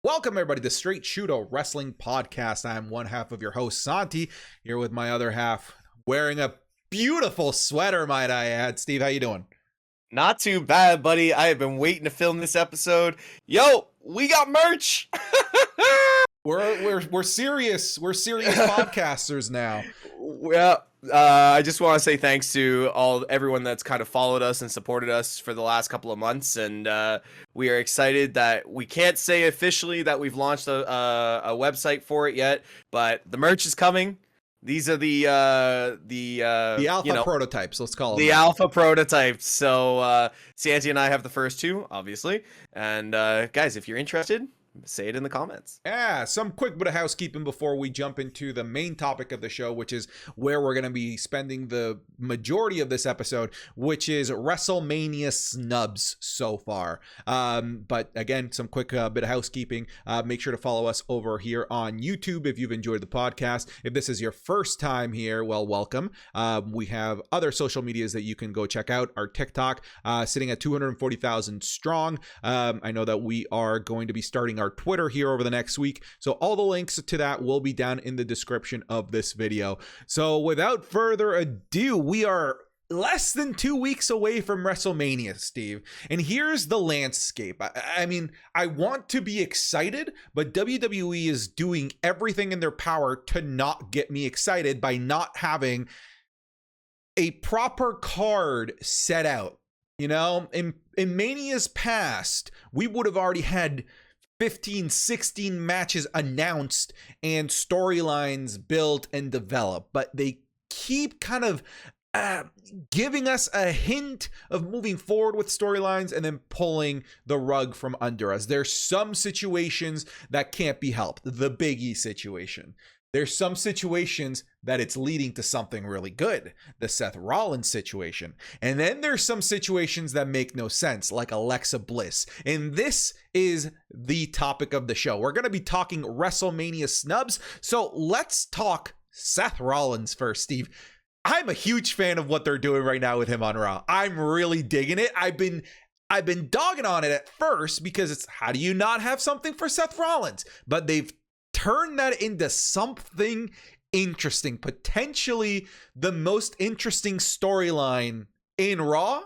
Welcome, everybody, to Straight Shooter Wrestling Podcast. I'm one half of your host, Santi, here with my other half, wearing a beautiful sweater, might I add. Steve, how you doing? Not too bad, buddy. I have been waiting to film this episode. Yo, we got merch. We're serious. We're serious podcasters now. Well, I just want to say thanks to everyone that's kind of followed us and supported us for the last couple of months, and we are excited that we can't say officially that we've launched a website for it yet, but the merch is coming. These are the alpha prototypes, let's call them the alpha prototypes. So Santi and I have the first two, obviously, and guys, if you're interested, say it in the comments. Yeah, some quick bit of housekeeping before we jump into the main topic of the show, which is where we're going to be spending the majority of this episode, which is WrestleMania snubs so far. But again, some quick bit of housekeeping. Make sure to follow us over here on YouTube if you've enjoyed the podcast. If this is your first time here, well, welcome. We have other social medias that you can go check out. Our TikTok sitting at 240,000 strong. I know that we are going to be starting our Twitter here over the next week, so all the links to that will be down in the description of this video. So without further ado, we are less than 2 weeks away from WrestleMania, Steve, and here's the landscape. I mean, I want to be excited, but WWE is doing everything in their power to not get me excited by not having a proper card set out. You know, in Mania's past, we would have already had 15, 16 matches announced and storylines built and developed, but they keep kind of giving us a hint of moving forward with storylines and then pulling the rug from under us. There's some situations that can't be helped. The Big E situation. There's some situations that it's leading to something really good, the Seth Rollins situation. And then there's some situations that make no sense, like Alexa Bliss. And this is the topic of the show. We're going to be talking WrestleMania snubs. So let's talk Seth Rollins first, Steve. I'm a huge fan of what they're doing right now with him on Raw. I'm really digging it. I've been dogging on it at first because it's, how do you not have something for Seth Rollins? But they've turn that into something interesting, potentially the most interesting storyline in Raw.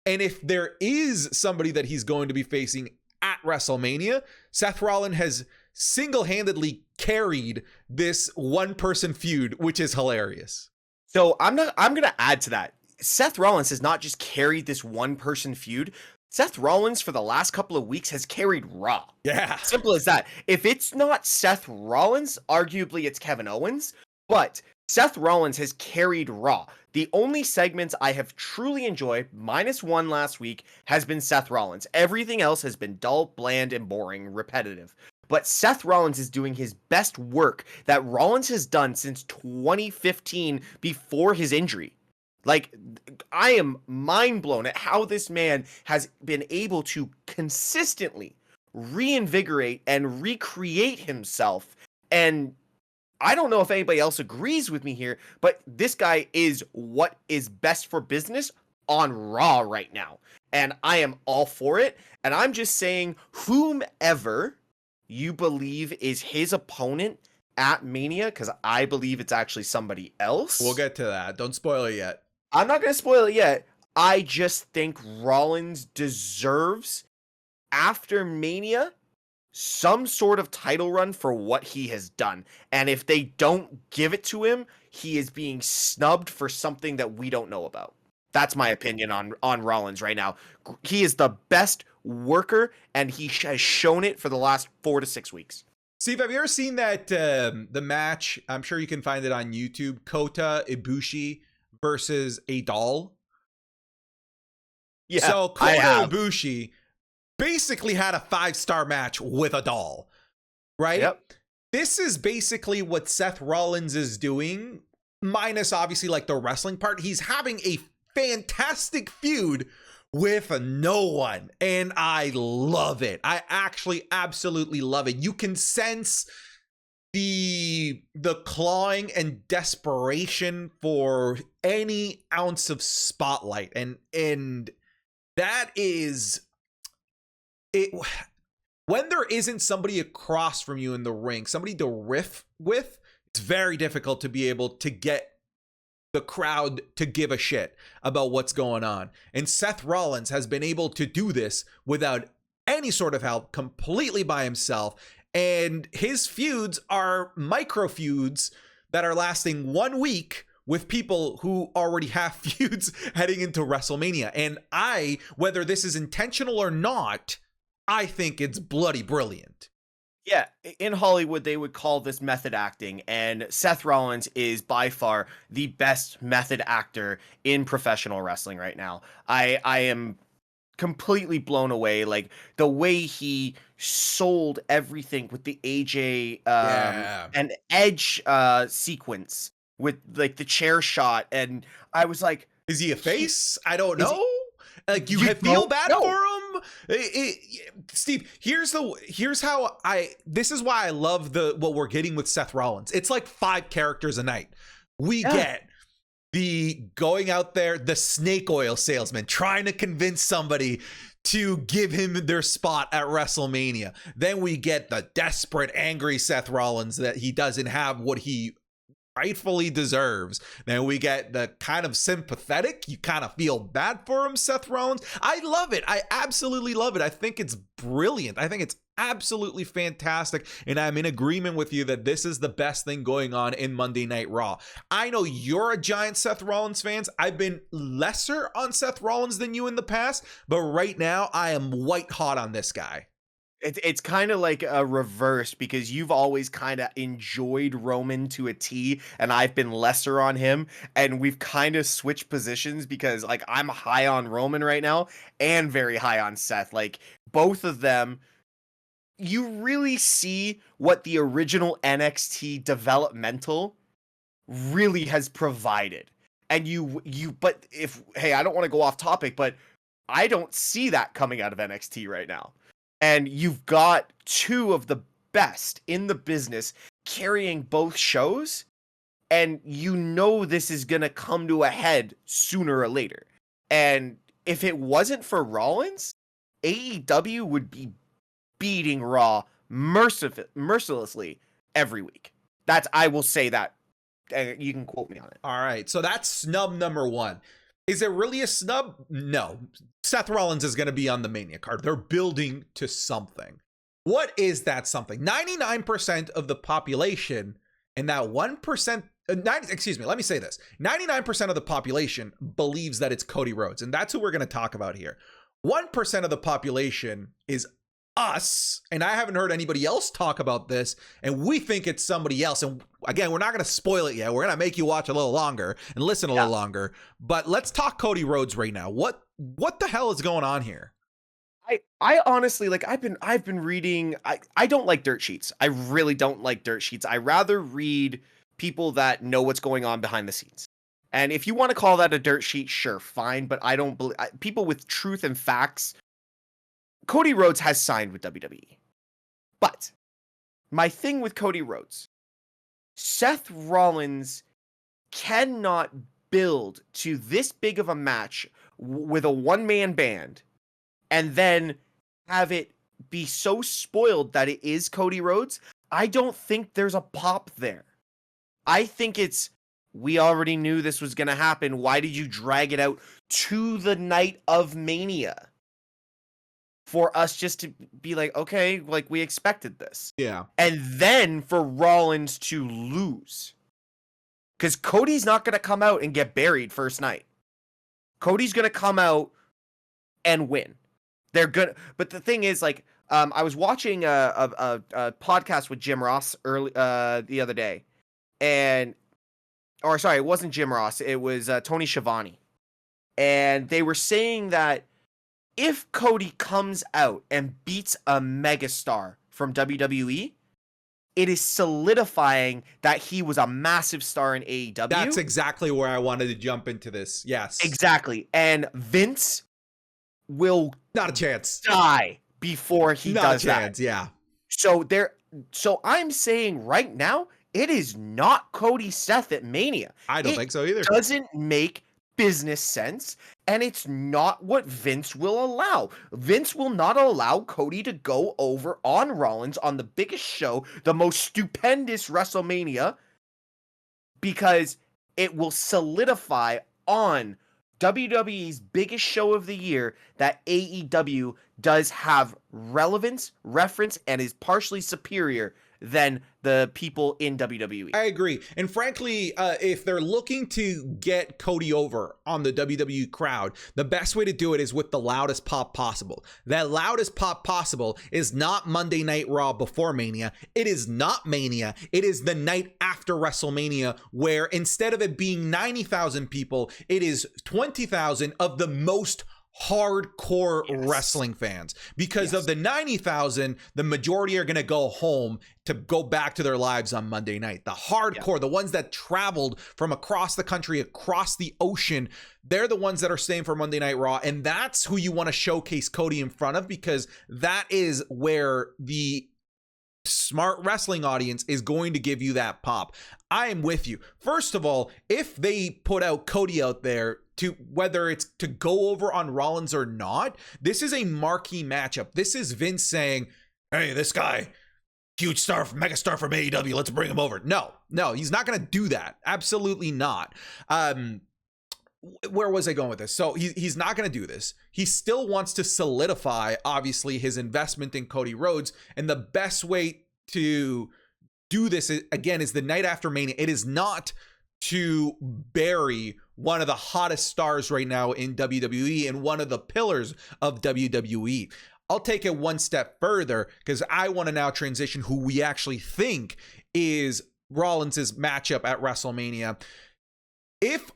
And if there is somebody that he's going to be facing at WrestleMania, Seth Rollins has single-handedly carried this one-person feud, which is hilarious. So I'm going to add to that. Seth Rollins has not just carried this one-person feud. Seth Rollins for the last couple of weeks has carried Raw. Yeah. Simple as that. If it's not Seth Rollins, arguably it's Kevin Owens, but Seth Rollins has carried Raw. The only segments I have truly enjoyed, minus one last week, has been Seth Rollins. Everything else has been dull, bland, and boring, repetitive. But Seth Rollins is doing his best work that Rollins has done since 2015 before his injury. Like, I am mind blown at how this man has been able to consistently reinvigorate and recreate himself. And I don't know if anybody else agrees with me here, but this guy is what is best for business on Raw right now. And I am all for it. And I'm just saying, whomever you believe is his opponent at Mania, because I believe it's actually somebody else. We'll get to that. Don't spoil it yet. I'm not going to spoil it yet. I just think Rollins deserves, after Mania, some sort of title run for what he has done. And if they don't give it to him, he is being snubbed for something that we don't know about. That's my opinion on Rollins right now. He is the best worker, and he has shown it for the last 4 to 6 weeks. Steve, have you ever seen that the match? I'm sure you can find it on YouTube. Kota Ibushi versus a doll. Yeah, so Kota Ibushi basically had a 5-star match with a doll, right? Yep. This is basically what Seth Rollins is doing, minus obviously like the wrestling part. He's having a fantastic feud with no one, and I love it. I actually absolutely love it. You can sense the clawing and desperation for any ounce of spotlight, and that is it. when there isn't somebody across from you in the ring, somebody to riff with, it's very difficult to be able to get the crowd to give a shit about what's going on. And Seth Rollins has been able to do this without any sort of help, completely by himself. And his feuds are micro feuds that are lasting 1 week with people who already have feuds heading into WrestleMania. And whether this is intentional or not, I think it's bloody brilliant. Yeah, in Hollywood, they would call this method acting, and Seth Rollins is by far the best method actor in professional wrestling right now. I am completely blown away, like the way he sold everything with the AJ and Edge sequence with like the chair shot, and I was like, is he a face? I don't know. Like you feel bad for him, Steve. This is why I love what we're getting with Seth Rollins. It's like 5 characters a night. We get the going out there, the snake oil salesman trying to convince somebody to give him their spot at WrestleMania. Then we get the desperate, angry Seth Rollins that he doesn't have what he rightfully deserves. Then we get the kind of sympathetic, you kind of feel bad for him, Seth Rollins. I love it. I absolutely love it. I think it's brilliant. I think it's absolutely fantastic. And I'm in agreement with you that this is the best thing going on in Monday Night Raw. I know you're a giant Seth Rollins fan. I've been lesser on Seth Rollins than you in the past, but right now I am white hot on this guy. It's kind of like a reverse, because you've always kind of enjoyed Roman to a T, and I've been lesser on him, and we've kind of switched positions, because like I'm high on Roman right now and very high on Seth. Like both of them, you really see what the original NXT developmental really has provided. And but I don't want to go off topic, but I don't see that coming out of NXT right now. And you've got 2 of the best in the business carrying both shows, and this is going to come to a head sooner or later. And if it wasn't for Rollins, AEW would be beating Raw mercilessly every week. I will say that. You can quote me on it. All right, so that's snub number 1. Is it really a snub? No. Seth Rollins is going to be on the Mania card. They're building to something. What is that something? 99% of the population, and that 1%, let me say this. 99% of the population believes that it's Cody Rhodes, and that's who we're going to talk about here. 1% of the population is us, and I haven't heard anybody else talk about this, and we think it's somebody else. And again, we're not going to spoil it yet. We're going to make you watch a little longer and listen a little longer. But let's talk Cody Rhodes right now. What the hell is going on here? I honestly, like, I've been reading. I don't like dirt sheets. I really don't like dirt sheets. I rather read people that know what's going on behind the scenes. And if you want to call that a dirt sheet, sure, fine. But I don't believe people with truth and facts. Cody Rhodes has signed with WWE. But my thing with Cody Rhodes, Seth Rollins cannot build to this big of a match with a one-man band and then have it be so spoiled that it is Cody Rhodes. I don't think there's a pop there. I think we already knew this was going to happen. Why did you drag it out to the night of Mania? For us just to be like, okay, like we expected this. Yeah. And then for Rollins to lose. Because Cody's not going to come out and get buried first night. Cody's going to come out and win. They're good. But the thing is, like, I was watching a podcast with Jim Ross the other day. It wasn't Jim Ross. It was Tony Schiavone. And they were saying that if Cody comes out and beats a megastar from WWE, it is solidifying that he was a massive star in AEW. That's exactly where I wanted to jump into this. Yes. Exactly. And Vince will not a chance die before he does that. Yeah. So I'm saying right now, it is not Cody Seth at Mania. I don't think so either. Doesn't make business sense, and it's not what Vince will allow. Vince will not allow Cody to go over on Rollins on the biggest show, the most stupendous WrestleMania, because it will solidify on WWE's biggest show of the year that AEW does have relevance, reference, and is partially superior than the people in WWE. I agree. And frankly, if they're looking to get Cody over on the WWE crowd, the best way to do it is with the loudest pop possible. That loudest pop possible is not Monday Night Raw before Mania. It is not Mania. It is the night after WrestleMania, where instead of it being 90,000 people, it is 20,000 of the most hardcore wrestling fans, because of the 90,000, the majority are going to go home to go back to their lives on Monday night. The hardcore, the ones that traveled from across the country, across the ocean, they're the ones that are staying for Monday Night Raw. And that's who you want to showcase Cody in front of, because that is where the smart wrestling audience is going to give you that pop. I am with you. First of all, if they put out Cody out there, to whether it's to go over on Rollins or not, this is a marquee matchup. This is Vince saying, hey, this guy, huge star, mega star from AEW, let's bring him over. No, he's not going to do that. Absolutely not. Where was I going with this? So he's not going to do this. He still wants to solidify, obviously, his investment in Cody Rhodes. And the best way to do this, again, is the night after Mania. It is not to bury one of the hottest stars right now in WWE and one of the pillars of WWE. I'll take it one step further, because I want to now transition who we actually think is Rollins' matchup at WrestleMania. If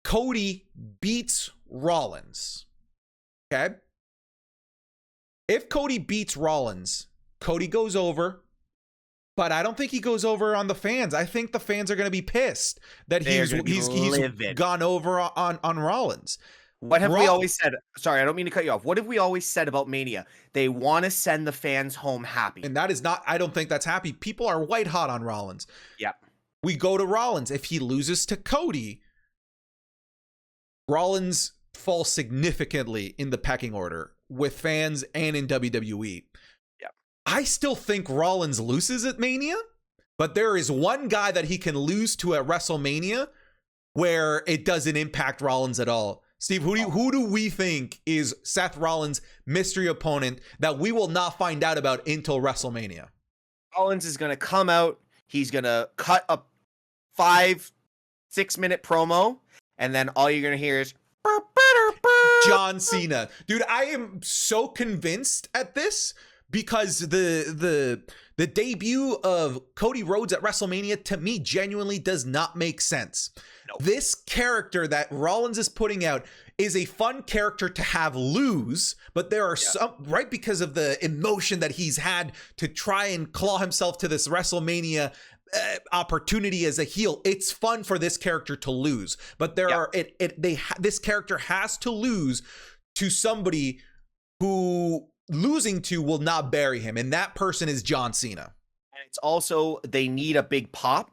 Cody beats Rollins, okay? If Cody beats Rollins, Cody goes over, but I don't think he goes over on the fans. I think the fans are going to be pissed that he's gone over on Rollins. What have we always said? Sorry, I don't mean to cut you off. What have we always said about Mania? They want to send the fans home happy. And that is not, I don't think that's happy. People are white hot on Rollins. Yeah. We go to Rollins. If he loses to Cody, Rollins falls significantly in the pecking order with fans and in WWE. I still think Rollins loses at Mania, but there is one guy that he can lose to at WrestleMania where it doesn't impact Rollins at all. Steve, who do we think is Seth Rollins' mystery opponent that we will not find out about until WrestleMania? Rollins is going to come out. He's going to cut a 5-6 minute promo, and then all you're going to hear is John Cena. Dude, I am so convinced at this, because the debut of Cody Rhodes at WrestleMania, to me, genuinely does not make sense. Nope. This character that Rollins is putting out is a fun character to have lose, but there are some, right, because of the emotion that he's had to try and claw himself to this WrestleMania opportunity as a heel. It's fun for this character to lose, but this character has to lose to somebody who losing to will not bury him, and that person is John Cena. And it's also, they need a big pop.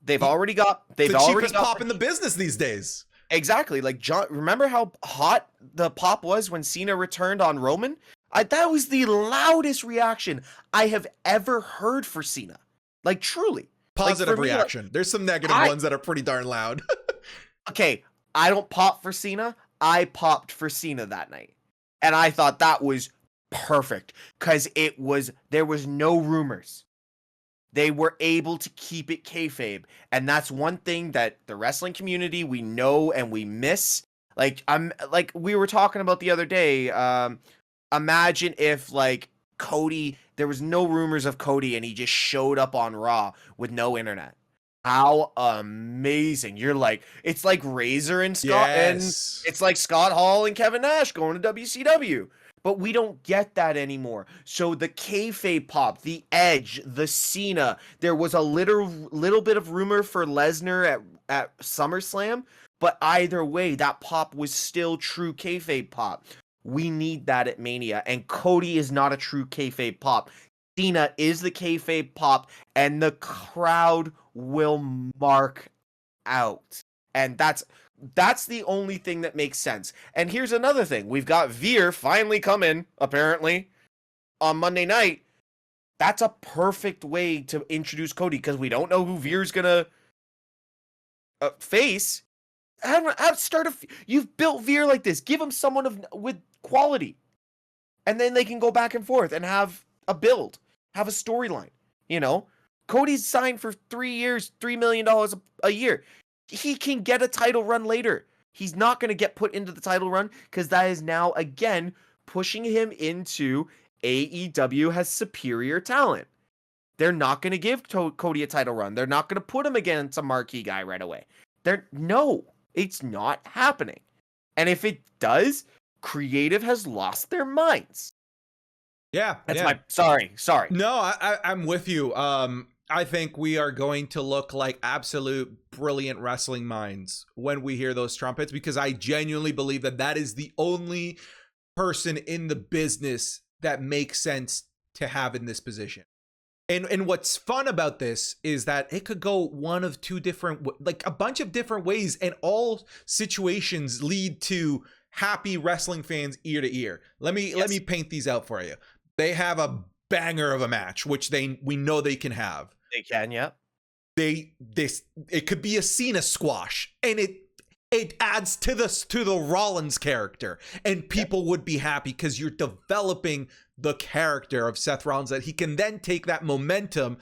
They've already got the cheapest pop in the business these days. Exactly. Like, John, remember how hot the pop was when Cena returned on Roman? That was the loudest reaction I have ever heard for Cena. Like, truly. Positive reaction. There's some negative ones that are pretty darn loud. Okay, I don't pop for Cena. I popped for Cena that night. And I thought that was perfect, because there was no rumors. They were able to keep it kayfabe, and that's one thing that the wrestling community, we know and we miss. Like, we were talking about the other day. Imagine if, like, Cody, there was no rumors of Cody and he just showed up on Raw with no internet. How amazing. You're like, it's like Razor and Scott, and it's like Scott Hall and Kevin Nash going to WCW. But we don't get that anymore. So the kayfabe pop, the Edge, the Cena, there was a little bit of rumor for Lesnar at SummerSlam, but either way, that pop was still true kayfabe pop. We need that at Mania, and Cody is not a true kayfabe pop. Cena is the kayfabe pop, and the crowd will mark out. And that's, That's the only thing that makes sense. And here's another thing. We've got Veer finally coming, apparently, on Monday night. That's a perfect way to introduce Cody, because we don't know who Veer's gonna face. You've built Veer like this. Give him someone with quality, and then they can go back and forth and have a build, have a storyline. Cody's signed for 3 years, $3 million a year. He can get a title run later. He's not going to get put into the title run, because that is now again pushing him into AEW has superior talent. They're not going to give Cody a title run. They're not going to put him against a marquee guy right away. No, it's not happening. And if it does, creative has lost their minds. Yeah, sorry. No, I'm with you. I think we are going to look like absolute brilliant wrestling minds when we hear those trumpets, because I genuinely believe that is the only person in the business that makes sense to have in this position. And what's fun about this is that it could go one of two different, like a bunch of different ways, and all situations lead to happy wrestling fans ear to ear. Let me paint these out for you. They have a banger of a match, which we know they can have. They can, yeah. It could be a Cena squash, and it adds to the Rollins character, and people would be happy because you're developing the character of Seth Rollins, that he can then take that momentum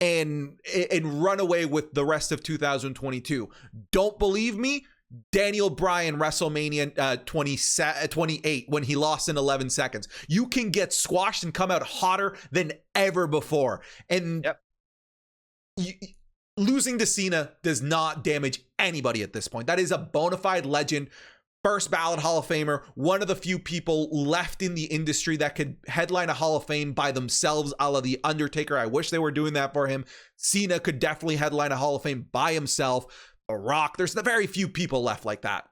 and run away with the rest of 2022. Don't believe me? Daniel Bryan, WrestleMania 28, when he lost in 11 seconds. You can get squashed and come out hotter than ever before. And losing to Cena does not damage anybody at this point. That is a bona fide legend, first ballot Hall of Famer, one of the few people left in the industry that could headline a Hall of Fame by themselves, a la The Undertaker. I wish they were doing that for him. Cena could definitely headline a Hall of Fame by himself. The Rock, there's the very few people left like that.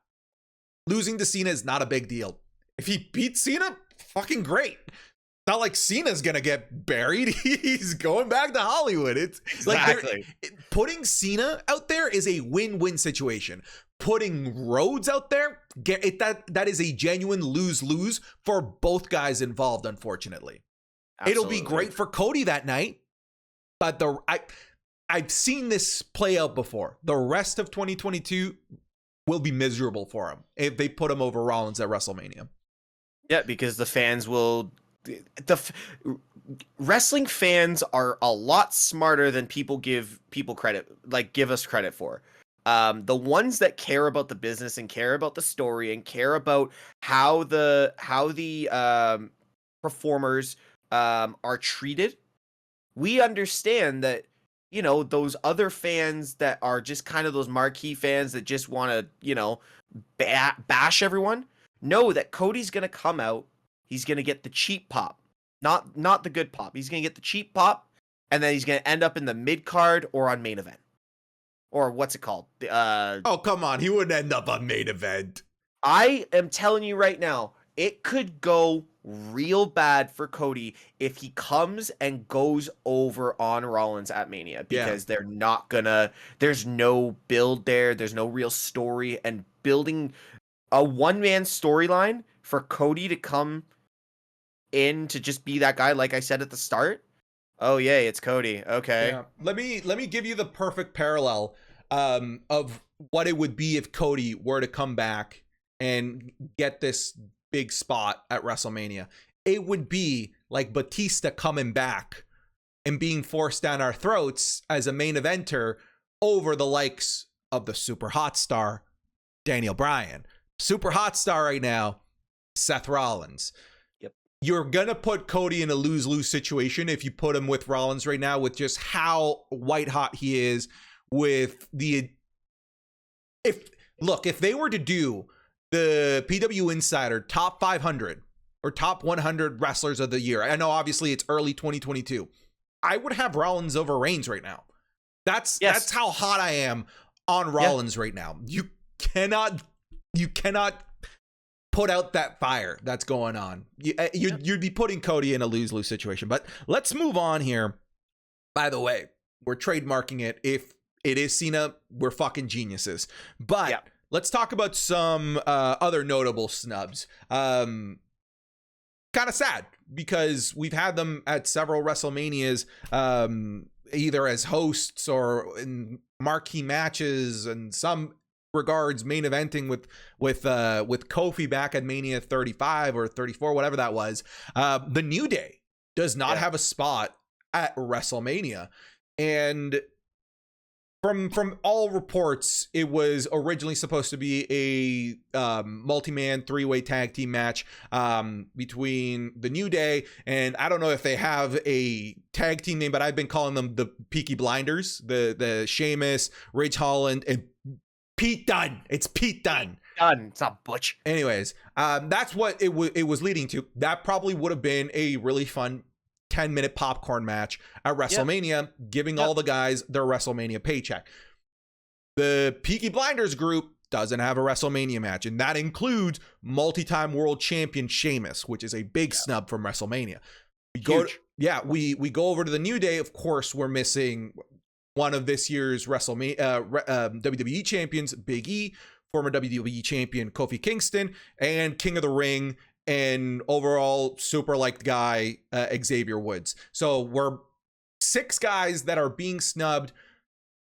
Losing to Cena is not a big deal. If he beats Cena, fucking great. Not like Cena's gonna get buried. He's going back to Hollywood. It's exactly like putting Cena out there is a win-win situation. Putting Rhodes out there, that is a genuine lose-lose for both guys involved, unfortunately. Absolutely. It'll be great for Cody that night, but I've seen this play out before. The rest of 2022 will be miserable for him if they put him over Rollins at WrestleMania. Yeah, because the fans will... wrestling fans are a lot smarter than people give us credit for. The ones that care about the business and care about the story and care about how the performers are treated, we understand that, those other fans that are just kind of those marquee fans that just want to, bash everyone, know that Cody's going to come out. He's going to get the cheap pop, not the good pop. He's going to get the cheap pop, and then he's going to end up in the mid card or on main event. Or what's it called? Oh, come on. He wouldn't end up on main event. I am telling you right now, it could go real bad for Cody if he comes and goes over on Rollins at Mania, because they're not gonna, there's no build there. There's no real story, and building a one-man storyline for Cody to come in to just be that guy, like I said at the start. Oh, yay, it's Cody. Okay. Yeah. Let me give you the perfect parallel of what it would be if Cody were to come back and get this big spot at WrestleMania. It would be like Batista coming back and being forced down our throats as a main eventer over the likes of the super hot star, Daniel Bryan. Super hot star right now, Seth Rollins. You're going to put Cody in a lose-lose situation if you put him with Rollins right now, with just how white hot he is with the... If they were to do the PW Insider top 500 or top 100 wrestlers of the year, I know obviously it's early 2022, I would have Rollins over Reigns right now. That's how hot I am on Rollins right now. You cannot put out that fire that's going on. You'd be putting Cody in a lose-lose situation. But let's move on here. By the way, we're trademarking it. If it is Cena, we're fucking geniuses. But let's talk about some other notable snubs. Kind of sad because we've had them at several WrestleManias, either as hosts or in marquee matches, and some regards main eventing with Kofi back at Mania 35 or 34, whatever that was. The New Day does not have a spot at WrestleMania, and from all reports, it was originally supposed to be a multi-man 3-way tag team match between the New Day, and I don't know if they have a tag team name, but I've been calling them the Peaky Blinders, the Sheamus, Ridge Holland, and Pete Dunne. It's Pete Dunne. It's not Butch. Anyways, that's what it was leading to. That probably would have been a really fun 10-minute popcorn match at WrestleMania, giving all the guys their WrestleMania paycheck. The Peaky Blinders group doesn't have a WrestleMania match, and that includes multi-time world champion Sheamus, which is a big snub from WrestleMania. We go over to the New Day. Of course, we're missing one of this year's WrestleMania WWE champions, Big E, former WWE champion Kofi Kingston, and King of the Ring and overall super liked guy Xavier Woods. So we're 6 guys that are being snubbed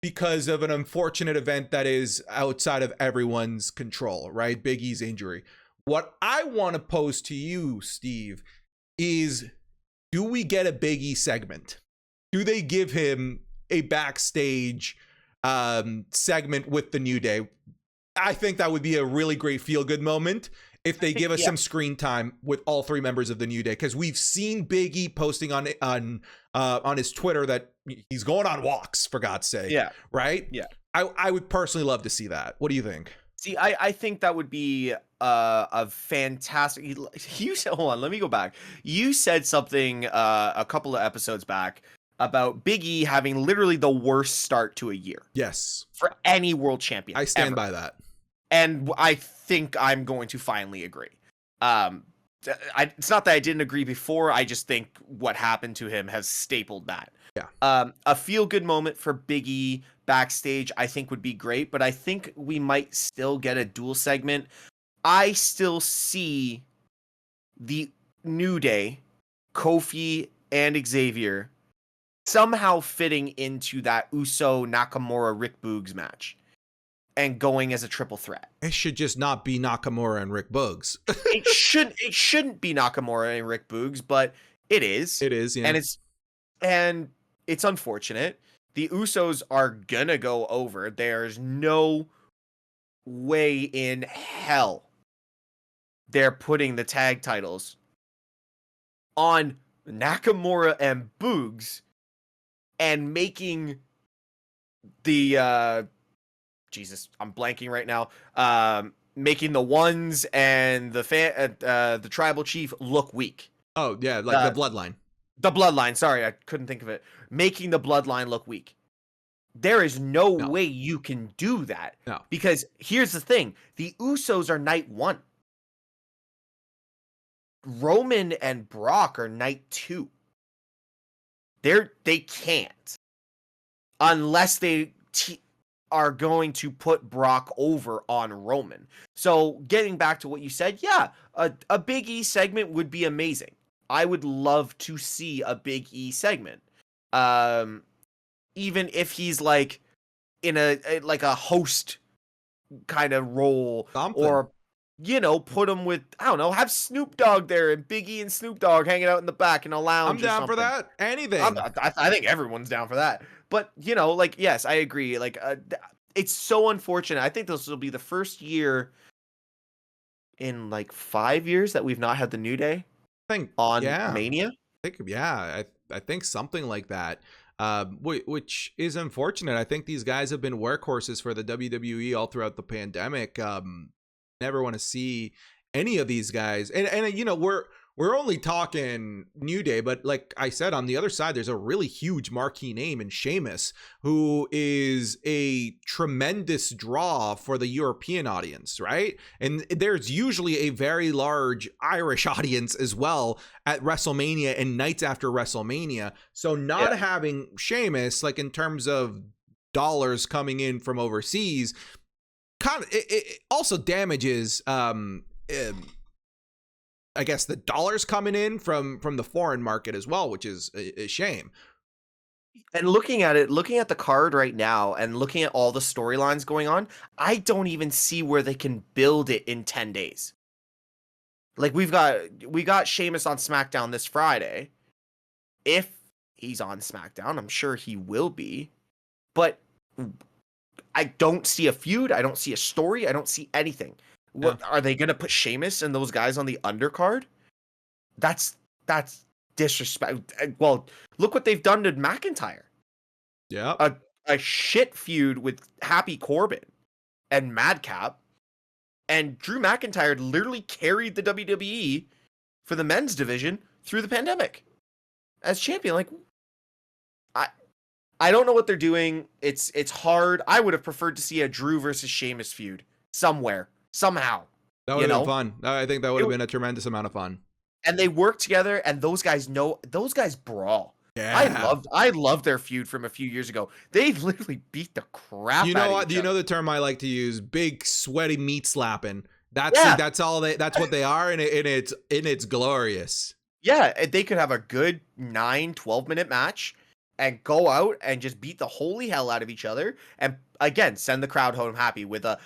because of an unfortunate event that is outside of everyone's control, right? Big E's injury. What I want to pose to you, Steve, is, do we get a Big E segment? Do they give him a backstage segment with the New Day? I think that would be a really great feel-good moment if they give us some screen time with all 3 members of the New Day, because we've seen Big E posting on his Twitter that he's going on walks, for God's sake. Yeah. Right? Yeah. I would personally love to see that. What do you think? See, I think that would be a fantastic. You said, hold on, let me go back. You said something a couple of episodes back about Big E having literally the worst start to a year. Yes. For any world champion. I stand by that. And I think I'm going to finally agree. It's not that I didn't agree before. I just think what happened to him has stapled that. Yeah. A feel-good moment for Big E backstage, I think, would be great. But I think we might still get a dual segment. I still see the New Day, Kofi, and Xavier somehow fitting into that Uso Nakamura Rick Boogs match and going as a triple threat. It should just not be Nakamura and Rick Boogs. It shouldn't be Nakamura and Rick Boogs, but it is. It is, yeah. And it's unfortunate. The Usos are gonna go over. There's no way in hell they're putting the tag titles on Nakamura and Boogs and making the Jesus, I'm blanking right now. Making the Ones and the Tribal Chief look weak. Oh yeah, like the Bloodline. The Bloodline. Sorry, I couldn't think of it. Making the Bloodline look weak. There is no way you can do that. No. Because here's the thing: the Usos are night 1. Roman and Brock are night 2. They can't, unless they are going to put Brock over on Roman. So getting back to what you said, a Big E segment would be amazing. I would love to see a Big E segment. Even if he's like in a host kind of role. Something. Or, put him with, I don't know, have Snoop Dogg there and Big E and Snoop Dogg hanging out in the back in a lounge. I'm down for that. Anything. I think everyone's down for that. But, yes, I agree. It's so unfortunate. I think this will be the first year in 5 years that we've not had the New Day on Mania. I think something like that, which is unfortunate. I think these guys have been workhorses for the WWE all throughout the pandemic. Never want to see any of these guys. And we're only talking New Day, but like I said, on the other side, there's a really huge marquee name in Sheamus, who is a tremendous draw for the European audience, right? And there's usually a very large Irish audience as well at WrestleMania and nights after WrestleMania. So not having Sheamus, like in terms of dollars coming in from overseas, kind of it also damages I guess the dollars coming in from the foreign market as well, which is a shame. And looking at the card right now and looking at all the storylines going on, I don't even see where they can build it in 10 days. Like we got Sheamus on SmackDown this Friday. If he's on SmackDown, I'm sure he will be. But I don't see a feud, I don't see a story, I don't see anything. What are they going to put Sheamus and those guys on the undercard? That's disrespect. Well, look what they've done to McIntyre. Yeah. A shit feud with Happy Corbin and Madcap. And Drew McIntyre literally carried the WWE for the men's division through the pandemic as champion. Like, I don't know what they're doing. It's hard. I would have preferred to see a Drew versus Sheamus feud somewhere, somehow. That would have been fun. I think that would have been a tremendous amount of fun. And they work together, and those guys brawl. Yeah. I love their feud from a few years ago. They literally beat the crap You know out what? of Do each you other. know the term I like to use? Big sweaty meat slapping. That's what they are, and it's glorious. Yeah, and they could have a good 9-12 minute match and go out and just beat the holy hell out of each other, and again send the crowd home happy with a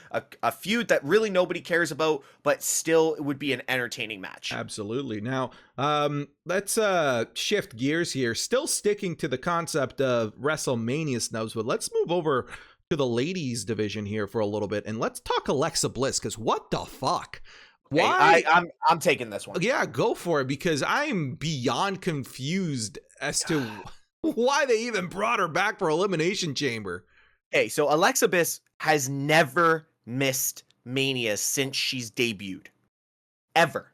feud that really nobody cares about, but still it would be an entertaining match. Absolutely. Now, let's shift gears here. Still sticking to the concept of WrestleMania snubs, but let's move over to the ladies division here for a little bit, and let's talk Alexa Bliss, because what the fuck? Why? I'm taking this one. Yeah, go for it, because I'm beyond confused as to why they even brought her back for Elimination Chamber. Okay, so Alexa Bliss has never missed Mania since she's debuted. Ever.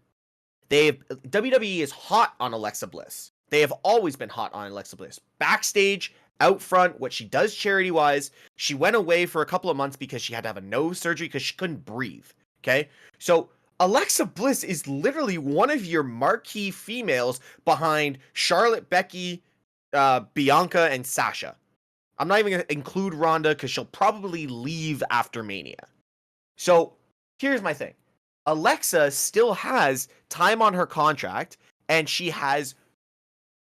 WWE is hot on Alexa Bliss. They have always been hot on Alexa Bliss. Backstage, out front, what she does charity-wise, she went away for a couple of months because she had to have a nose surgery because she couldn't breathe. Okay? So Alexa Bliss is literally one of your marquee females behind Charlotte, Becky, Bianca, and Sasha. I'm not even going to include Ronda because she'll probably leave after Mania. So here's my thing. Alexa still has time on her contract, and she has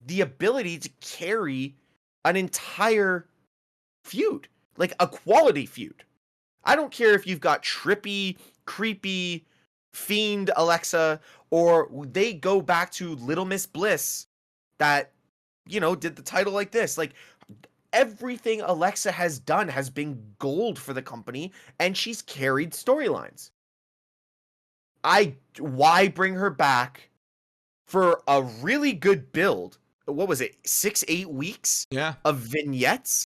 the ability to carry an entire feud, like a quality feud. I don't care if you've got trippy, creepy, fiend Alexa, or they go back to Little Miss Bliss that, did the title like this. Like, everything Alexa has done has been gold for the company, and she's carried storylines. Why bring her back for a really good build? What was it, 6-8 weeks? Yeah. Of vignettes,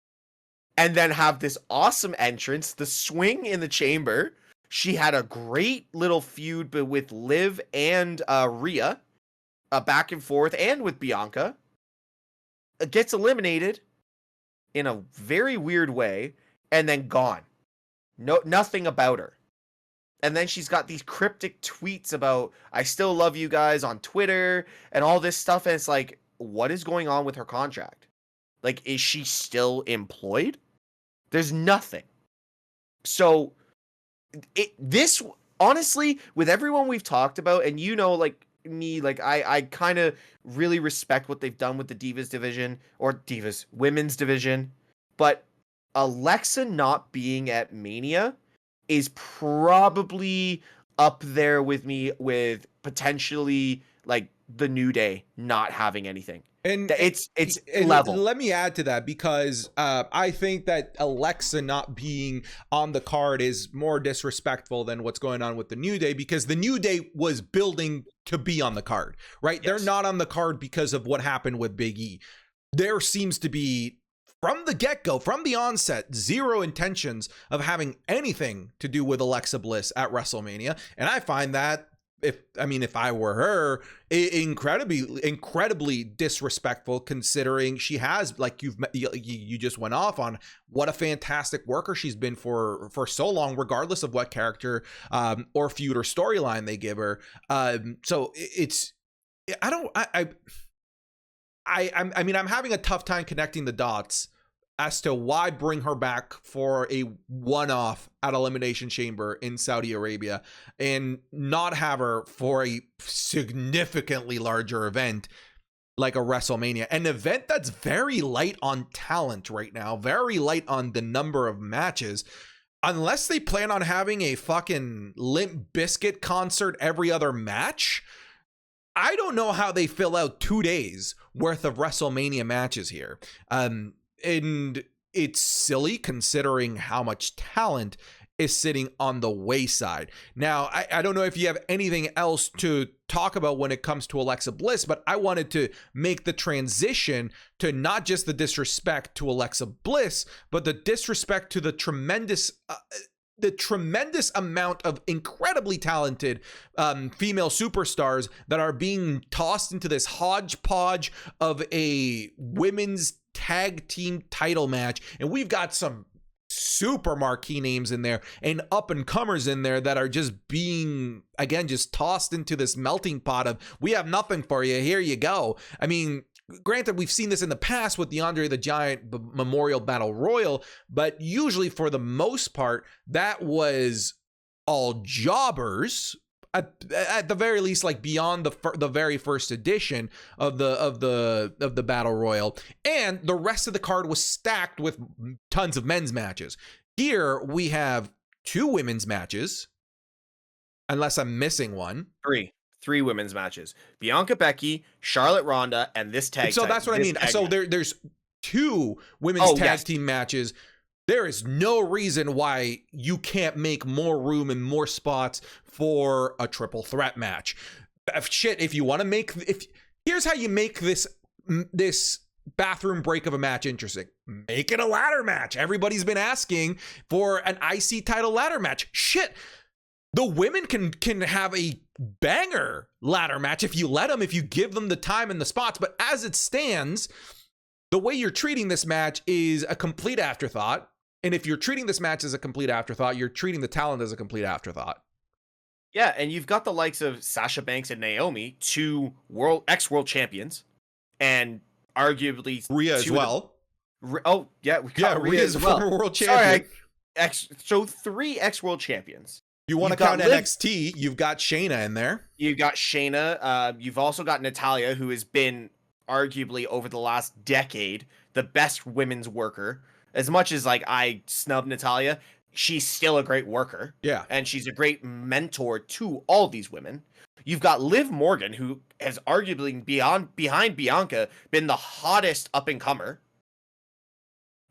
and then have this awesome entrance, the swing in the chamber. She had a great little feud with Liv and Rhea, back and forth, and with Bianca. It gets eliminated in a very weird way, and then gone. Nothing about her. And then she's got these cryptic tweets about, I still love you guys on Twitter, and all this stuff, and it's like, what is going on with her contract? Like, is she still employed? There's nothing. So, this, honestly, with everyone we've talked about, and like me, like, I kind of really respect what they've done with the Divas division, or Divas Women's division, but Alexa not being at Mania is probably up there with me with potentially, like, the New Day not having anything. And it's level. Let me add to that, because I think that Alexa not being on the card is more disrespectful than what's going on with the New Day, because the New Day was building to be on the card, right? Yes. They're not on the card because of what happened with Big E. There seems to be, from the get-go, from the onset, zero intentions of having anything to do with Alexa Bliss at WrestleMania, and I find that, if I were her, incredibly disrespectful, considering she has, like you just went off on, what a fantastic worker she's been for so long, regardless of what character or feud or storyline they give her. So it's, I'm having a tough time connecting the dots as to why bring her back for a one-off at Elimination Chamber in Saudi Arabia and not have her for a significantly larger event like a WrestleMania, an event that's very light on talent right now, very light on the number of matches. Unless they plan on having a fucking Limp Bizkit concert every other match, I don't know how they fill out 2 days worth of WrestleMania matches here. And it's silly considering how much talent is sitting on the wayside. Now, I don't know if you have anything else to talk about when it comes to Alexa Bliss, but I wanted to make the transition to not just the disrespect to Alexa Bliss, but the disrespect to the tremendous amount of incredibly talented female superstars that are being tossed into this hodgepodge of a women's tag team title match. And we've got some super marquee names in there and up and comers in there that are just being, again, just tossed into this melting pot of, we have nothing for you, here you go. I mean, granted, we've seen this in the past with the Andre the Giant Memorial Battle Royal, but usually for the most part, that was all jobbers. At the very least, like beyond the very first edition of the Battle Royal, and the rest of the card was stacked with tons of men's matches. Here we have 2 women's matches, unless I'm missing one. Three women's matches: Bianca, Becky, Charlotte, Ronda, and this tag. So that's what I mean. So there's 2 women's tag team matches. There is no reason why you can't make more room and more spots for a triple threat match. If you want to here's how you make this bathroom break of a match interesting. Make it a ladder match. Everybody's been asking for an IC title ladder match. Shit. The women can have a banger ladder match if you let them, if you give them the time and the spots. But as it stands, the way you're treating this match is a complete afterthought. And if you're treating this match as a complete afterthought, you're treating the talent as a complete afterthought. Yeah, and you've got the likes of Sasha Banks and Naomi, 2 ex-world champions, and arguably Rhea as well. Oh, yeah, we got Rhea as well. Former world champion. Sorry, so 3 ex-world champions. You want to count NXT, you've got Shayna in there. You've got Shayna. You've also got Natalya, who has been arguably over the last decade the best women's worker. As much as like I snub Natalya, she's still a great worker. Yeah. And she's a great mentor to all these women. You've got Liv Morgan, who has arguably behind Bianca been the hottest up and comer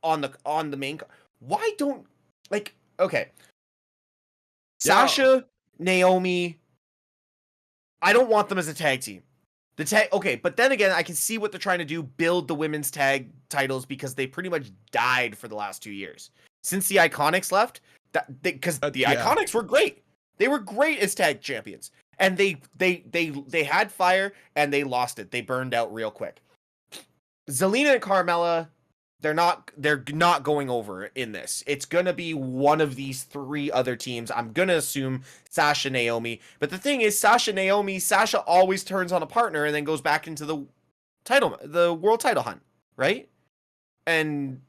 on the main. Why don't okay. Sasha, Naomi, I don't want them as a tag team. But then again, I can see what they're trying to do, build the women's tag titles, because they pretty much died for the last 2 years. Since the Iconics left, because the Iconics were great. They were great as tag champions. And they had fire and they lost it. They burned out real quick. Zelina and Carmella, they're not going over in this. It's gonna be one of these 3 other teams. I'm gonna assume Sasha, Naomi. But the thing is, Sasha always turns on a partner and then goes back into the world title hunt, right? And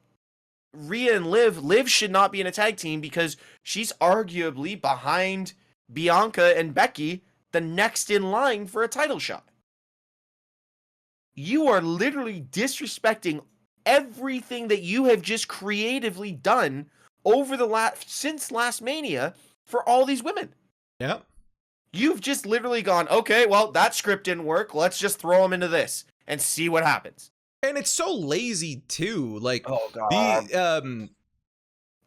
Rhea and Liv should not be in a tag team because she's arguably behind Bianca and Becky, the next in line for a title shot. You are literally disrespecting everything that you have just creatively done over since last Mania for all these women. Yeah. You've just literally gone, okay, well, that script didn't work. Let's just throw them into this and see what happens. And it's so lazy too. Like, oh god,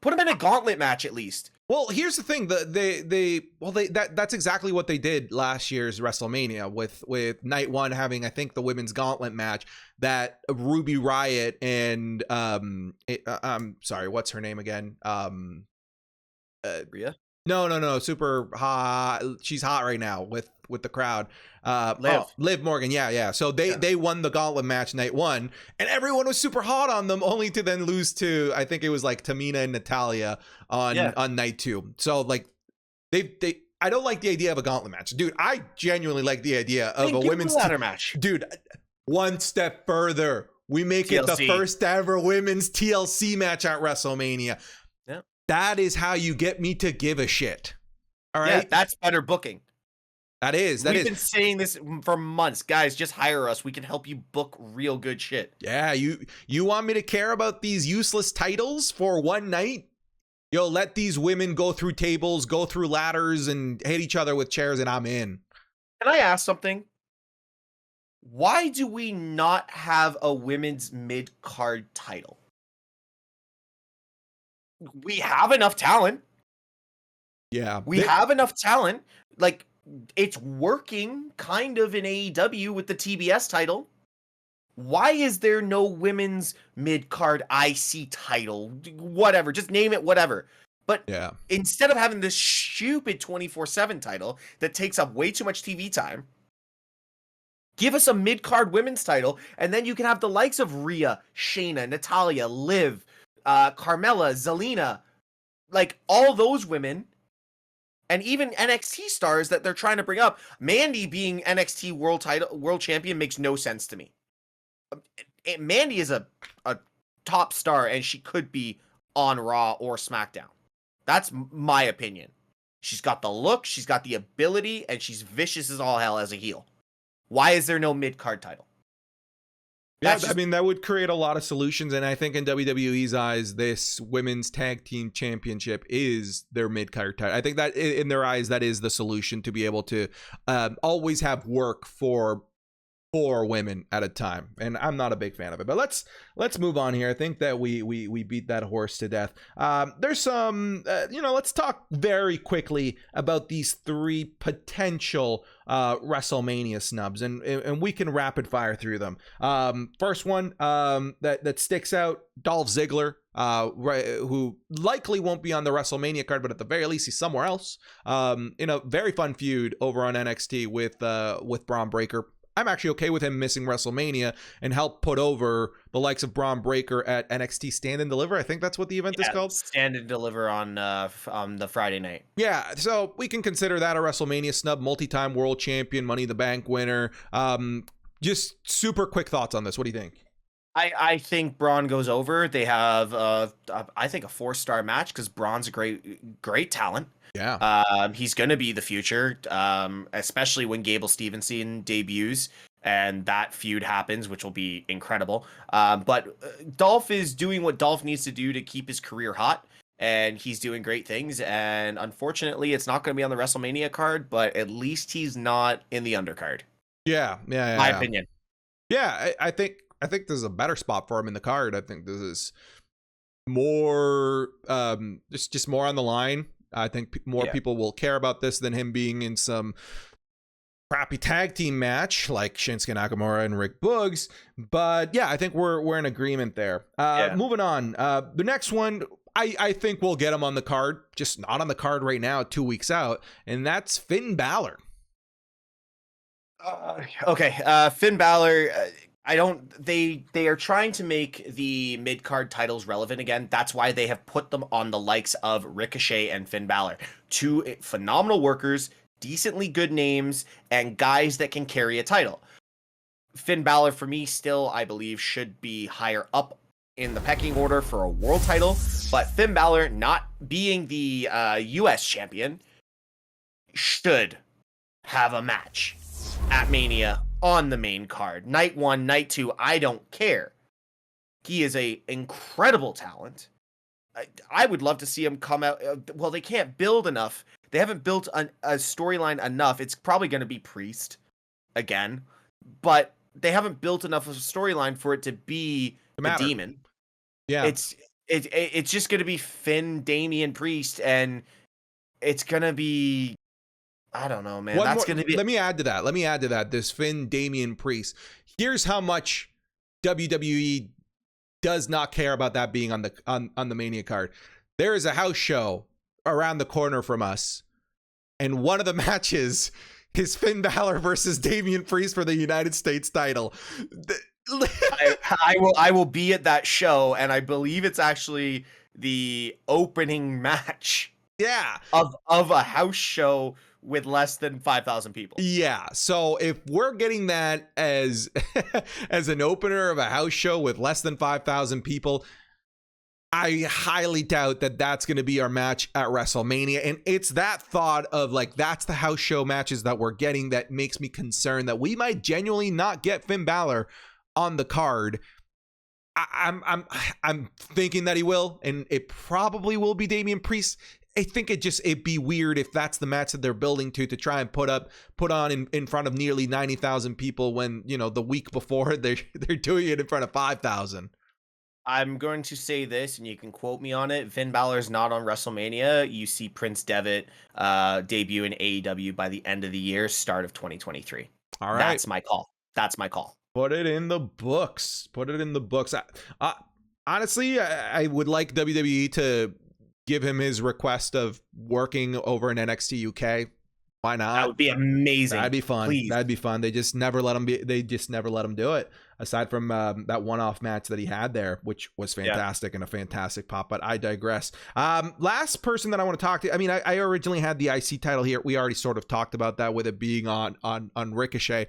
put them in a gauntlet match at least. Well, here's the thing: that's exactly what they did last year's WrestleMania with Night 1 having, I think, the women's gauntlet match that Ruby Riott and I'm sorry, what's her name again? Rhea? No, super hot. She's hot right now with the crowd. Liv Morgan, yeah. So they won the gauntlet match Night 1, and everyone was super hot on them, only to then lose to, I think it was like Tamina and Natalya on Night 2. So like they I don't like the idea of a gauntlet match, dude. I genuinely like the idea of a women's ladder match, dude. One step further. we make it the TLC. first ever women's TLC match at WrestleMania. Yeah. That is how you get me to give a shit. All right. Yeah, that's better booking. We've been saying this for months. Guys, just hire us. We can help you book real good shit. Yeah, you want me to care about these useless titles for one night? Yo, let these women go through tables, go through ladders, and hit each other with chairs, and I'm in. Can I ask something? Why do we not have a women's mid-card title? We have enough talent. Yeah. We have enough talent. Like, it's working kind of in AEW with the TBS title. Why is there no women's mid-card IC title? Whatever, just name it whatever. But instead of having this stupid 24/7 title that takes up way too much TV time, give us a mid-card women's title, and then you can have the likes of Rhea, Shayna, Natalya, Liv, Carmella, Zelina, like all those women. And even NXT stars that they're trying to bring up. Mandy being NXT world champion makes no sense to me. Mandy is a top star, and she could be on Raw or SmackDown. That's my opinion. She's got the look, she's got the ability, and she's vicious as all hell as a heel. Why is there no mid-card title? Yeah, I mean, that would create a lot of solutions, and I think in WWE's eyes, this women's tag team championship is their mid-card title. I think that in their eyes, that is the solution to be able to always have work for 4 women at a time, and I'm not a big fan of it. But let's move on here. I think that we beat that horse to death. There's some, let's talk very quickly about these 3 potential WrestleMania snubs, and we can rapid fire through them. First one that sticks out: Dolph Ziggler, who likely won't be on the WrestleMania card, but at the very least he's somewhere else. In a very fun feud over on NXT with Braun Breaker. I'm actually okay with him missing WrestleMania and help put over the likes of Braun Breaker at NXT Stand and Deliver. I think that's what the event is called. Stand and Deliver on the Friday night. Yeah, so we can consider that a WrestleMania snub. Multi-time world champion, Money in the Bank winner. Just super quick thoughts on this. What do you think? I think Braun goes over. They have I think a 4-star match because Braun's a great talent. Yeah. He's going to be the future, especially when Gable Stevenson debuts and that feud happens, which will be incredible. But Dolph is doing what Dolph needs to do to keep his career hot, and he's doing great things. And unfortunately, it's not going to be on the WrestleMania card, but at least he's not in the undercard. Yeah. My opinion. Yeah, I think there's a better spot for him in the card. I think this is more, just more on the line. I think more people will care about this than him being in some crappy tag team match like Shinsuke Nakamura and Rick Boogs. But yeah, I think we're in agreement there. Moving on. The next one, I think we'll get him on the card, just not on the card right now, 2 weeks out, and that's Finn Balor. Finn Balor. They are trying to make the mid-card titles relevant again. That's why they have put them on the likes of Ricochet and Finn Balor. 2 phenomenal workers, decently good names, and guys that can carry a title. Finn Balor, for me, still, I believe, should be higher up in the pecking order for a world title. But Finn Balor, not being the US champion, should have a match at Mania on the main card. Night 1, night 2, I don't care. He is a incredible talent. I would love to see him come out. Well, they can't build enough. They haven't built a storyline enough. It's probably going to be Priest again, but they haven't built enough of a storyline for it to be the Demon. Yeah, it's just going to be Finn, Damian Priest, and it's going to be, I don't know, man. Let me add to that. This Finn, Damian Priest. Here's how much WWE does not care about that being on the Mania card. There is a house show around the corner from us, and one of the matches is Finn Balor versus Damian Priest for the United States title. I will be at that show, and I believe it's actually the opening match. Yeah. of a house show with less than 5,000 people. Yeah. So if we're getting that as as an opener of a house show with less than 5,000 people, I highly doubt that that's going to be our match at WrestleMania. And it's that thought of like, that's the house show matches that we're getting that makes me concerned that we might genuinely not get Finn Balor on the card. I'm thinking that he will, and it probably will be Damian Priest. I think it'd be weird if that's the match that they're building to try and put on in front of nearly 90,000 people when, you know, the week before they're doing it in front of 5,000. I'm going to say this, and you can quote me on it. Finn Balor's not on WrestleMania. You see Prince Devitt debut in AEW by the end of the year, start of 2023. All right. That's my call. Put it in the books. Honestly, I would like WWE to give him his request of working over in NXT UK. Why not? That would be amazing. That'd be fun. Please. That'd be fun. They just never let him do it. Aside from that one-off match that he had there, which was fantastic and a fantastic pop, but I digress. Last person that I want to talk to, I mean, I originally had the IC title here. We already sort of talked about that with it being on Ricochet.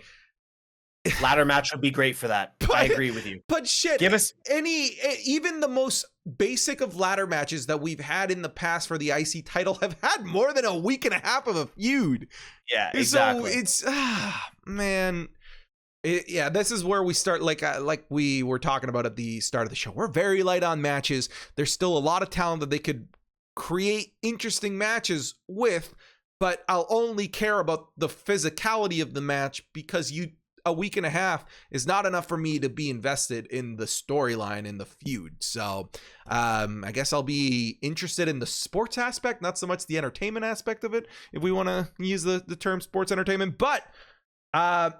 Ladder match would be great for that. I agree with you. But shit, give us even the most basic of ladder matches that we've had in the past for the IC title have had more than a week and a half of a feud. Yeah, exactly. So it's man. This is where we start, like we were talking about at the start of the show. We're very light on matches. There's still a lot of talent that they could create interesting matches with, but I'll only care about the physicality of the match because a week and a half is not enough for me to be invested in the storyline in the feud. So I guess I'll be interested in the sports aspect, not so much the entertainment aspect of it, if we want to use the term sports entertainment. But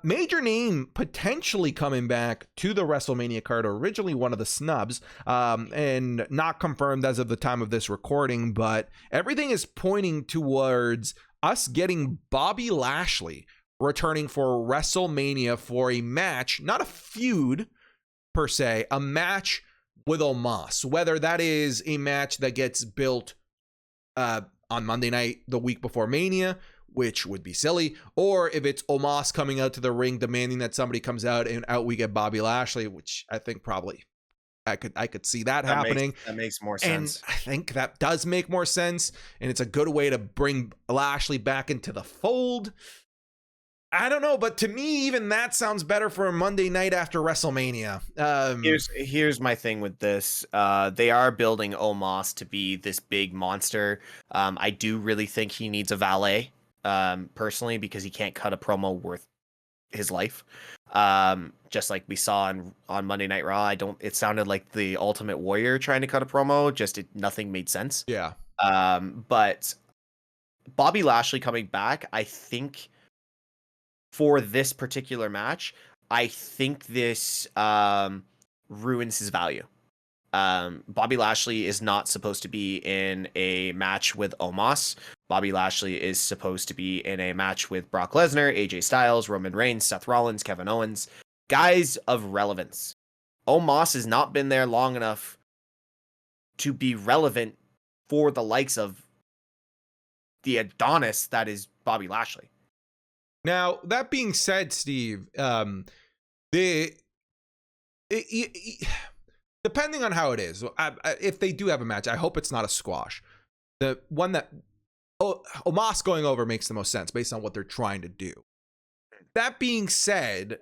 major name potentially coming back to the WrestleMania card, originally one of the snubs, and not confirmed as of the time of this recording, but everything is pointing towards us getting Bobby Lashley returning for WrestleMania for a match, not a feud per se, a match with Omos. Whether that is a match that gets built on Monday night the week before Mania, which would be silly, or if it's Omos coming out to the ring demanding that somebody comes out and out we get Bobby Lashley, which I think probably I could see that happening. That makes more sense. And I think that does make more sense, and it's a good way to bring Lashley back into the fold. I don't know, but to me, even that sounds better for a Monday night after WrestleMania. Here's my thing with this. They are building Omos to be this big monster. I do really think he needs a valet, personally, because he can't cut a promo worth his life. Just like we saw on Monday Night Raw. It sounded like the Ultimate Warrior trying to cut a promo. Nothing made sense. Yeah. But Bobby Lashley coming back, I think, for this particular match, I think this ruins his value. Bobby Lashley is not supposed to be in a match with Omos. Bobby Lashley is supposed to be in a match with Brock Lesnar, AJ Styles, Roman Reigns, Seth Rollins, Kevin Owens. Guys of relevance. Omos has not been there long enough to be relevant for the likes of the Adonis that is Bobby Lashley. Now, that being said, Steve, depending on how it is, if they do have a match, I hope it's not a squash. The one that Omos going over makes the most sense based on what they're trying to do. That being said,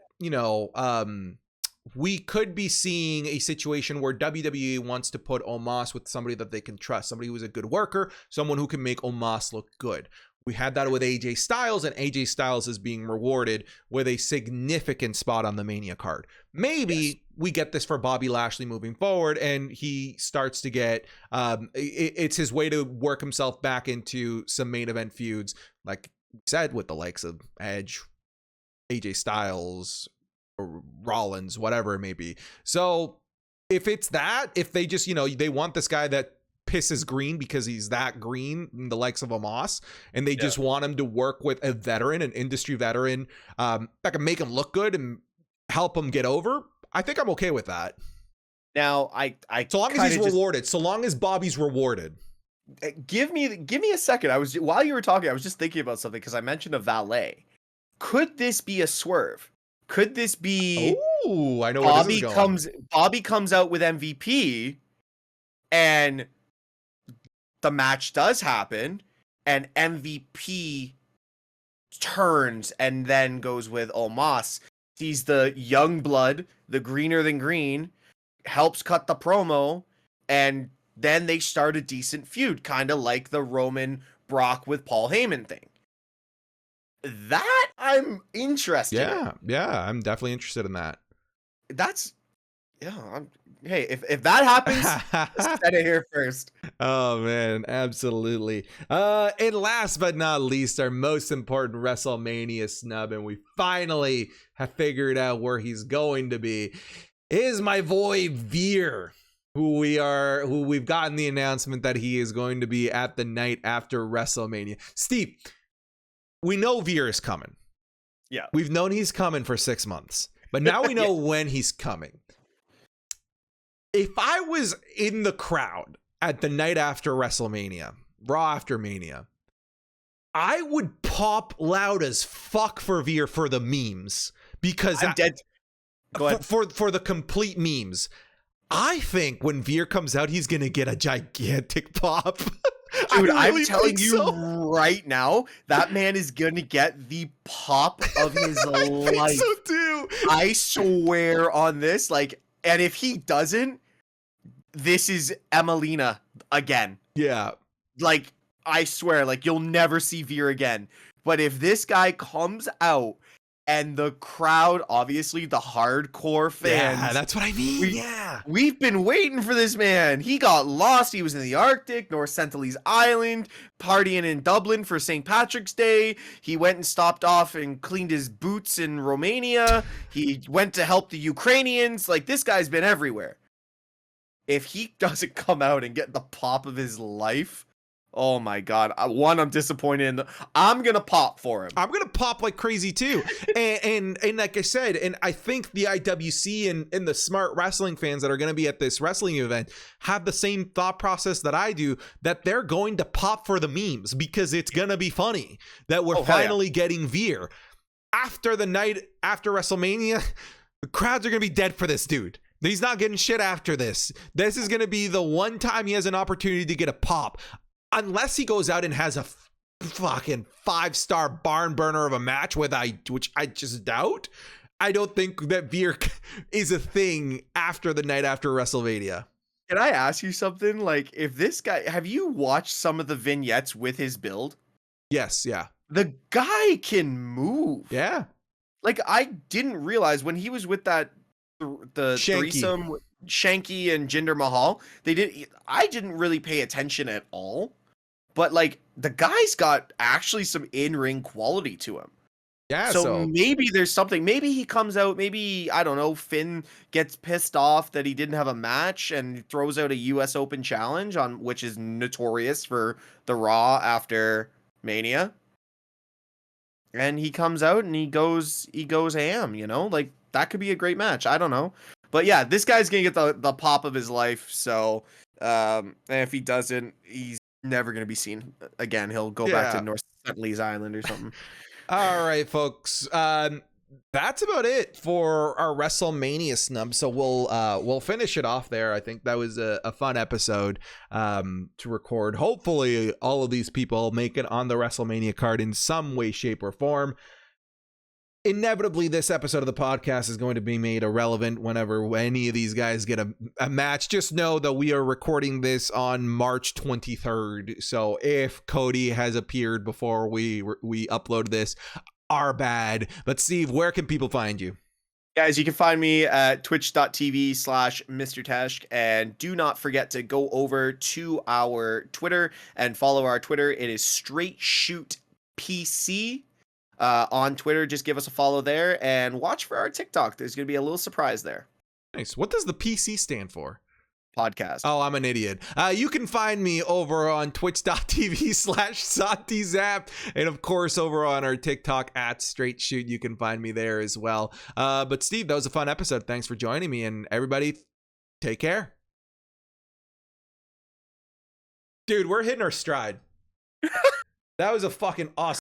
we could be seeing a situation where WWE wants to put Omos with somebody that they can trust, somebody who is a good worker, someone who can make Omos look good. We had that with AJ Styles, and AJ Styles is being rewarded with a significant spot on the Mania card. Maybe we get this for Bobby Lashley moving forward, and he starts to get, it's his way to work himself back into some main event feuds, like we said, with the likes of Edge, AJ Styles, or Rollins, whatever it may be. So if it's that, if they just, they want this guy that pisses green because he's that green, the likes of Omos, and they just want him to work with a veteran, an industry veteran, that can make him look good and help him get over, I think I'm okay with that. Now, I so long as he's rewarded, so long as Bobby's rewarded. Give me a second. While you were talking, I was just thinking about something because I mentioned a valet. Could this be a swerve? Could this be Oh, I know where this is going. Bobby comes out with MVP and the match does happen and MVP turns and then goes with Omos. He's the young blood, the greener than green, helps cut the promo, and then they start a decent feud, kind of like the Roman Brock with Paul Heyman thing. That I'm interested in. Yeah, I'm definitely interested in that. Hey, if that happens, said it here first. Oh man, absolutely. And last but not least, our most important WrestleMania snub, and we finally have figured out where he's going to be, is my boy Veer, who we've gotten the announcement that he is going to be at the night after WrestleMania. Steve, we know Veer is coming. Yeah. We've known he's coming for 6 months, but now we know when he's coming. If I was in the crowd at the night after WrestleMania, Raw after Mania, I would pop loud as fuck for Veer for the memes, because I'm dead. Go ahead. For the complete memes. I think when Veer comes out, he's gonna get a gigantic pop. Dude, I'm telling you right now, that man is gonna get the pop of his I life. think so too. I swear on this, and if he doesn't, this is Emelina again. Yeah. I swear, you'll never see Veer again. But if this guy comes out and the crowd, obviously the hardcore fans. Yeah, that's what I mean. We've been waiting for this man. He got lost. He was in the Arctic, North Sentinelese Island, partying in Dublin for St. Patrick's Day. He went and stopped off and cleaned his boots in Romania. He went to help the Ukrainians. This guy's been everywhere. If he doesn't come out and get the pop of his life, oh my God. I'm disappointed. I'm going to pop for him. I'm going to pop like crazy too. and like I said, and I think the IWC and the smart wrestling fans that are going to be at this wrestling event have the same thought process that I do, that they're going to pop for the memes because it's going to be funny that we're finally getting Veer. After the night after WrestleMania, the crowds are going to be dead for this dude. He's not getting shit after this. This is going to be the one time he has an opportunity to get a pop. Unless he goes out and has a fucking 5-star barn burner of a match which I just doubt. I don't think that Veer is a thing after the night after WrestleMania. Can I ask you something? If this guy, have you watched some of the vignettes with his build? Yes, yeah. The guy can move. Yeah. I didn't realize when he was with the Shanky. threesome with Shanky and Jinder Mahal, I didn't really pay attention at all. But the guy's got actually some in-ring quality to him. Yeah. So maybe there's something. Maybe he comes out. Maybe, I don't know, Finn gets pissed off that he didn't have a match and throws out a US Open challenge which is notorious for the Raw after Mania. And he comes out and he goes ham, that could be a great match. I don't know. But yeah, this guy's going to get the pop of his life. So, and if he doesn't, he's never going to be seen again. He'll go back to North Sentinelese Island or something. All right, folks. That's about it for our WrestleMania snub. So we'll finish it off there. I think that was a fun episode to record. Hopefully all of these people make it on the WrestleMania card in some way, shape, or form. Inevitably, this episode of the podcast is going to be made irrelevant whenever any of these guys get a match. Just know that we are recording this on March 23rd. So if Cody has appeared before we upload this, our bad. But Steve, where can people find you? Guys, you can find me at twitch.tv/Mr. Tesh, and do not forget to go over to our Twitter and follow our Twitter. It is Straight Shoot PC. On Twitter, just give us a follow there and watch for our TikTok. There's going to be a little surprise there. Nice. What does the PC stand for? Podcast. Oh, I'm an idiot. You can find me over on twitch.tv/Santi Zap. And of course, over on our TikTok at Straight Shoot, you can find me there as well. But Steve, that was a fun episode. Thanks for joining me. And everybody, take care. Dude, we're hitting our stride. That was a fucking awesome